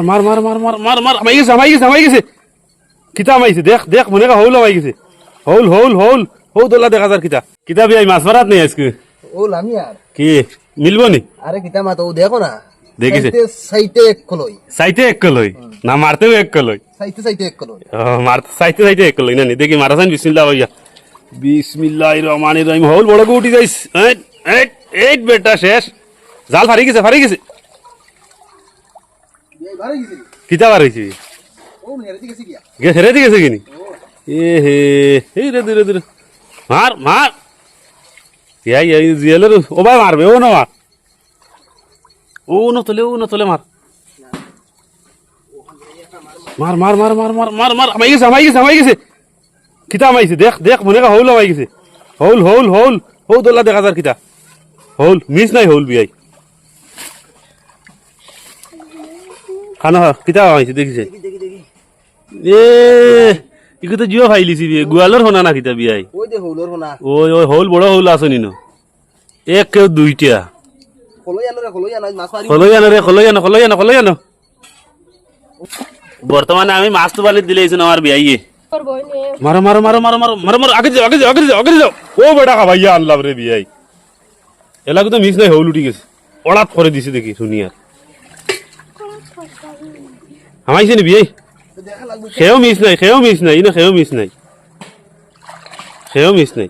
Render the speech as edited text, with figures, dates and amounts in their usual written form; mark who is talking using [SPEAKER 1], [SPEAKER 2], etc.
[SPEAKER 1] মার মার মার মার মার মার মার আমাই গেছে আমাই গেছে আমাই গেছে কিতা আমাইছে দেখ দেখ মনে কা হৌল আমাই গেছে হৌল হৌল হৌল হৌ দোলা দেখা যার কিতা কিতা বিয়াই মাছ মারাত নেই আজকে
[SPEAKER 2] ওল আমি আর
[SPEAKER 1] কি মিলবো নি
[SPEAKER 2] আরে কিতা মাতো দেখো না
[SPEAKER 1] দেখিছে
[SPEAKER 2] সাইতে এক কলই
[SPEAKER 1] সাইতে এক কলই না মারতেও এক কলই
[SPEAKER 2] সাইতে এক কলই
[SPEAKER 1] মারতে সাইতে সাইতে এক কলই না নি দেখি মারাসান বিসমিল্লাহ ভাইয়া বিসমিল্লাহির রহমানির রহিম হৌল বড় উঠি যাইস এইট এইট এইট বেটা শেষ জাল ফারি গেছে ফারি গেছে
[SPEAKER 2] এই বারে গেছি
[SPEAKER 1] কিতা বার হইছে
[SPEAKER 2] ও হেরে গেছি গিয়া
[SPEAKER 1] গেছে রে গেছে কিনি এ হে এই রে ধীরে ধীরে মার মার ইয়াই এই জিয়ালের ও ভাই মারবে ও না মার ও না তোলে মার মার মার মার মার মার মার মার আমাই গেছে আমাই গেছে আমাই গেছে কিতা আমাইছে দেখ দেখ মনে কা হৌল আমাই গেছে হৌল হৌল হৌল হৌ দোলা দেখা যার কিতা হৌল মিস নাই হৌল বিয়াই খানা কিতা আমাইছে দেখিছে এ ইকো তো জিও ফাইলিছি বিয়ে গোয়ালর হোনা না কিতা বিয়াই
[SPEAKER 2] ওই দে হৌলর হোনা
[SPEAKER 1] ওই ওই হৌল বড় হৌল আসনি ন এক কেউ দুইটা
[SPEAKER 2] কলই আনো রে কলই আনো মাছ মারি
[SPEAKER 1] খলই আনো রে খলই আনো বর্তমানে আমি মাছ তো বালি দিলেছি আমার বিয়াইয়ে মারো মারো মারো মারো মারো মারো মারো আগে যাও আগে যাও আগে যাও আগে যাও ও বেটা ভাইয়া আল্লাহ রে বিয়াই এলাকা তো মিস নাই হৌল উঠি গেছে অড়াত করে দিছে দেখি শুনি আর আমাইছে নি বিয়াই
[SPEAKER 2] দেখা লাগবে
[SPEAKER 1] সেও মিস নাই ইনো সেও মিস নাই